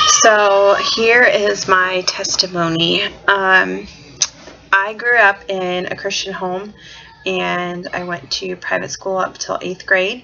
So here is my testimony. I grew up in a Christian home, and I went to private school up till 8th grade.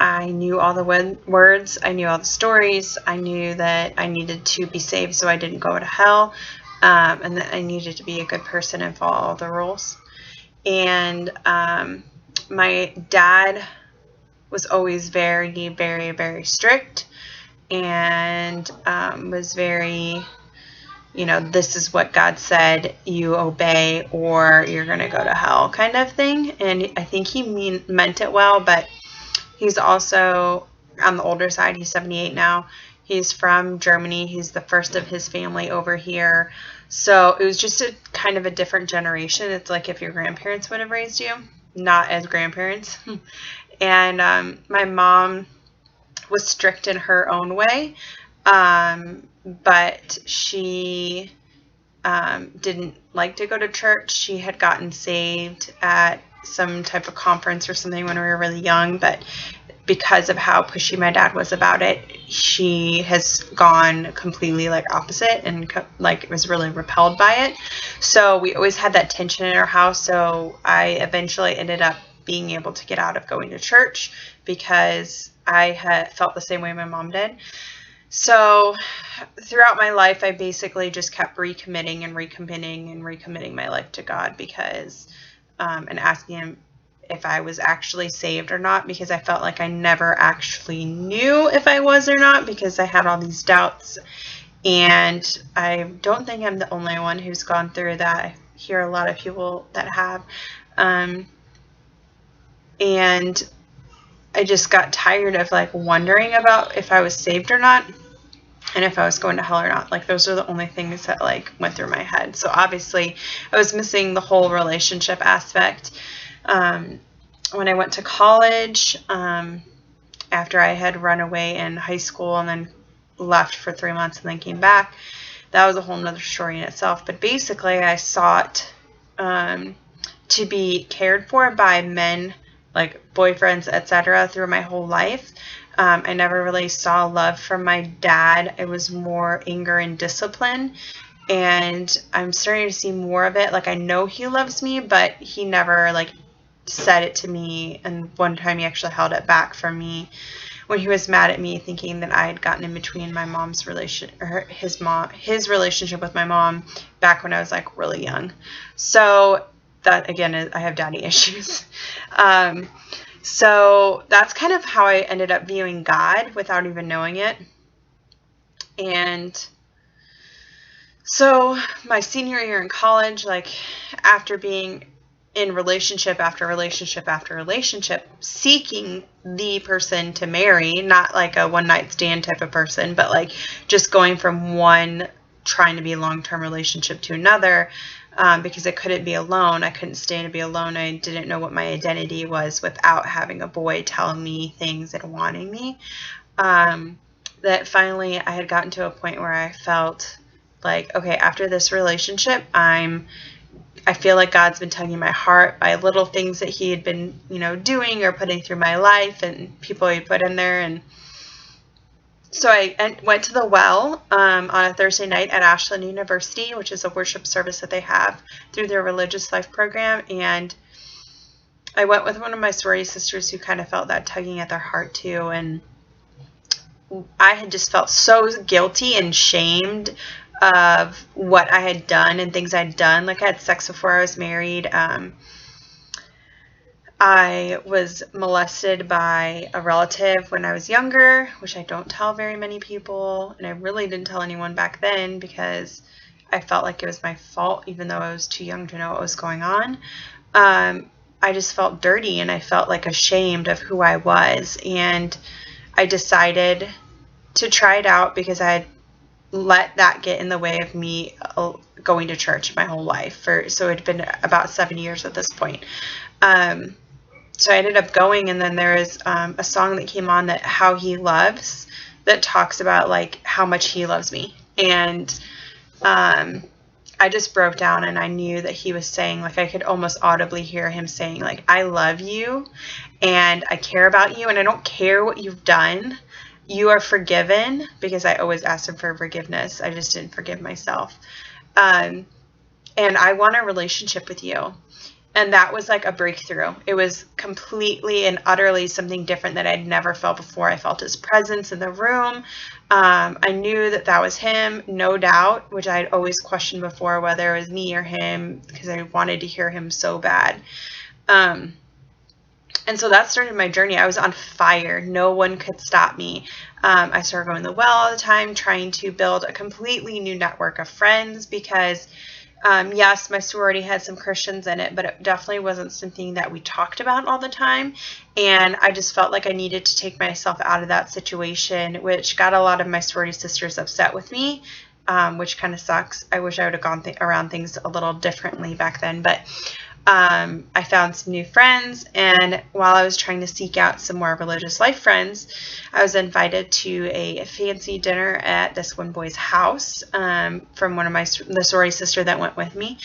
I knew all the words, I knew all the stories, I knew that I needed to be saved so I didn't go to hell, and that I needed to be a good person and follow all the rules. And my dad was always very, very, very strict, and was very, this is what God said, you obey or you're going to go to hell kind of thing. And I think he meant it well, but he's also on the older side. He's 78 now. He's from Germany. He's the first of his family over here. So it was just a kind of a different generation. It's like if your grandparents would have raised you, not as grandparents. And my mom was strict in her own way, but she didn't like to go to church. She had gotten saved at some type of conference or something when we were really young, but because of how pushy my dad was about it, she has gone completely opposite and was really repelled by it. So we always had that tension in our house. So I eventually ended up being able to get out of going to church because I had felt the same way my mom did. So throughout my life, I basically just kept recommitting and recommitting my life to God because, and asking Him if I was actually saved or not, because I felt like I never actually knew if I was or not because I had all these doubts. And I don't think I'm the only one who's gone through that. I hear a lot of people that have. And I just got tired of wondering about if I was saved or not and if I was going to hell or not. Those are the only things that went through my head. So obviously I was missing the whole relationship aspect. When I went to college, after I had run away in high school and then left for 3 months and then came back, that was a whole nother story in itself. But basically I sought to be cared for by men, boyfriends, etc., through my whole life. I never really saw love from my dad. It was more anger and discipline, and I'm starting to see more of it. I know he loves me, but he never said it to me. And one time he actually held it back from me when he was mad at me, thinking that I had gotten in between my mom's his relationship with my mom back when I was really young. So that again is, I have daddy issues. So that's kind of how I ended up viewing God without even knowing it. And so my senior year in college, after being in relationship after relationship after relationship, seeking the person to marry, not a one-night stand type of person, but just going from one trying to be a long-term relationship to another, because I couldn't be alone. I couldn't stand to be alone. I didn't know what my identity was without having a boy telling me things and wanting me. That finally I had gotten to a point where I felt okay, after this relationship, I feel like God's been tugging my heart by little things that He had been, doing or putting through my life and people He put in there. And so I went to the well on a Thursday night at Ashland University, which is a worship service that they have through their religious life program. And I went with one of my sorority sisters who kind of felt that tugging at their heart too. And I had just felt so guilty and shamed of what I had done and things I'd done. I had sex before I was married. I was molested by a relative when I was younger, which I don't tell very many people, and I really didn't tell anyone back then because I felt like it was my fault, even though I was too young to know what was going on. I just felt dirty, and I felt ashamed of who I was, and I decided to try it out because I had let that get in the way of me going to church my whole life. So it had been about 7 years at this point. So I ended up going, and then there is a song that came on, that How He Loves, that talks about how much He loves me. And I just broke down, and I knew that He was saying, I could almost audibly hear Him saying, I love you and I care about you, and I don't care what you've done. you are forgiven, because I always asked him for forgiveness. I just didn't forgive myself. And I want a relationship with you. And that was like a breakthrough. It was completely and utterly something different that I'd never felt before. I felt his presence in the room. I knew that that was him, no doubt, which I had always questioned before, whether it was me or him, because I wanted to hear him so bad. And so that started my journey. I was on fire. No one could stop me. I started going to the well all the time, trying to build a completely new network of friends because, yes, my sorority had some Christians in it, but it definitely wasn't something that we talked about all the time. And I just felt like I needed to take myself out of that situation, which got a lot of my sorority sisters upset with me, which kind of sucks. I wish I would have gone around things a little differently back then, but I found some new friends, and while I was trying to seek out some more religious life friends, I was invited to a fancy dinner at this one boy's house from one of the sorority sister that went with me.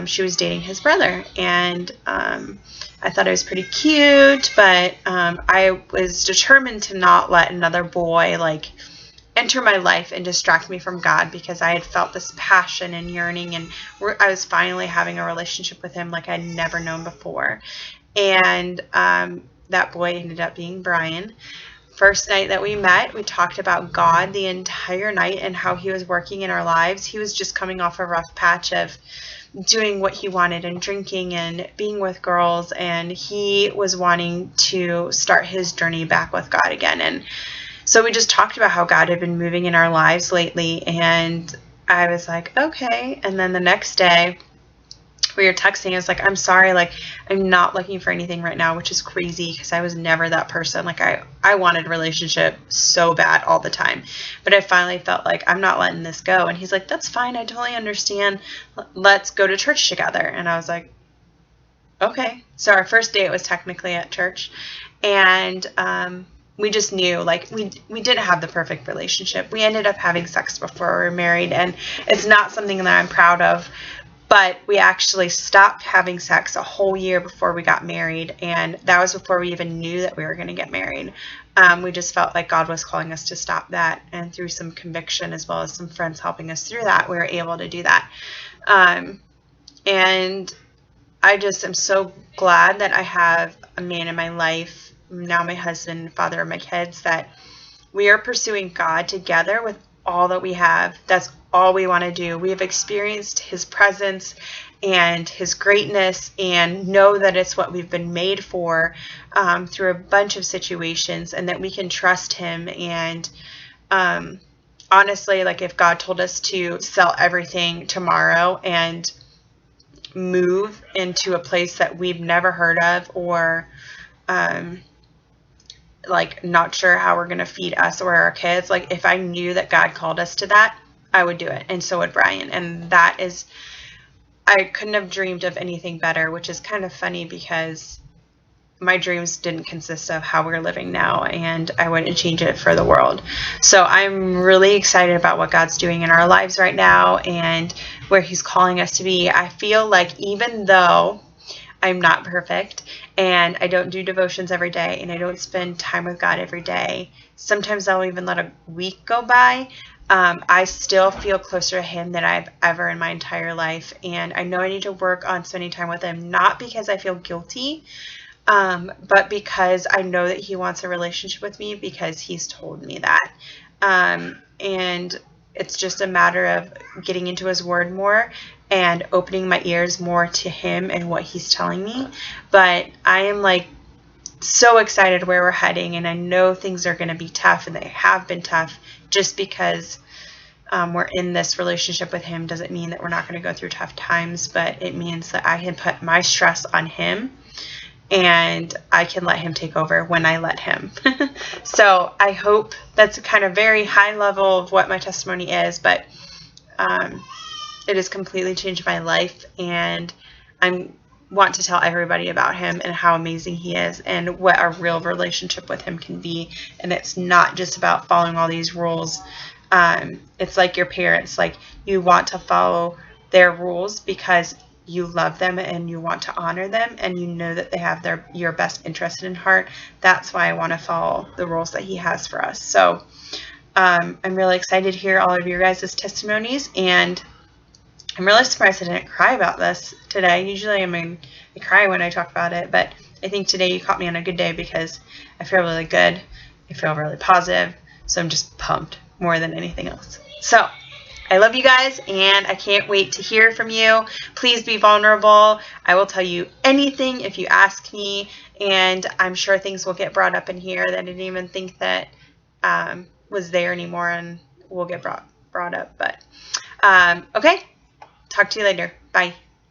She was dating his brother, and I thought it was pretty cute, but I was determined to not let another boy enter my life and distract me from God, because I had felt this passion and yearning, and I was finally having a relationship with him like I'd never known before. And that boy ended up being Brian. First night that we met, we talked about God the entire night and how he was working in our lives. He was just coming off a rough patch of doing what he wanted and drinking and being with girls, and he was wanting to start his journey back with God again. And so we just talked about how God had been moving in our lives lately, and I was like, okay. And then the next day we were texting. I was like, I'm sorry, I'm not looking for anything right now, which is crazy because I was never that person. I wanted a relationship so bad all the time, but I finally felt like I'm not letting this go. And he's like, that's fine. I totally understand. Let's go to church together. And I was like, okay. So our first date was technically at church, and we just knew, we didn't have the perfect relationship. We ended up having sex before we were married, and it's not something that I'm proud of, but we actually stopped having sex a whole year before we got married, and that was before we even knew that we were going to get married. We just felt like God was calling us to stop that, and through some conviction as well as some friends helping us through that, we were able to do that. And I just am so glad that I have a man in my life, now my husband, father of my kids, that we are pursuing God together with all that we have. That's all we want to do. We have experienced his presence and his greatness, and know that it's what we've been made for through a bunch of situations, and that we can trust him. And honestly, if God told us to sell everything tomorrow and move into a place that we've never heard of, or not sure how we're going to feed us or our kids, if I knew that God called us to that, I would do it. And so would Brian. And that is, I couldn't have dreamed of anything better, which is kind of funny because my dreams didn't consist of how we're living now, and I wouldn't change it for the world. So I'm really excited about what God's doing in our lives right now and where he's calling us to be. I feel like even though I'm not perfect, and I don't do devotions every day, and I don't spend time with God every day, sometimes I'll even let a week go by, I still feel closer to him than I've ever in my entire life. And I know I need to work on spending time with him, not because I feel guilty, but because I know that he wants a relationship with me, because he's told me that. And it's just a matter of getting into his word more and opening my ears more to him and what he's telling me. But I am so excited where we're heading, and I know things are going to be tough, and they have been tough. Just because we're in this relationship with him doesn't mean that we're not going to go through tough times, but it means that I can put my stress on him, and I can let him take over when I let him. So I hope that's a kind of very high level of what my testimony is, but it has completely changed my life, and I want to tell everybody about him and how amazing he is and what a real relationship with him can be. And it's not just about following all these rules. It's like your parents, you want to follow their rules because you love them and you want to honor them and you know that they have your best interest in heart. That's why I want to follow the rules that he has for us. So I'm really excited to hear all of your guys' testimonies, and I'm really surprised I didn't cry about this today. Usually, I cry when I talk about it, but I think today you caught me on a good day because I feel really good. I feel really positive, so I'm just pumped more than anything else. So I love you guys, and I can't wait to hear from you. Please be vulnerable. I will tell you anything if you ask me, and I'm sure things will get brought up in here that I didn't even think that was there anymore and will get brought up. But okay, talk to you later. Bye.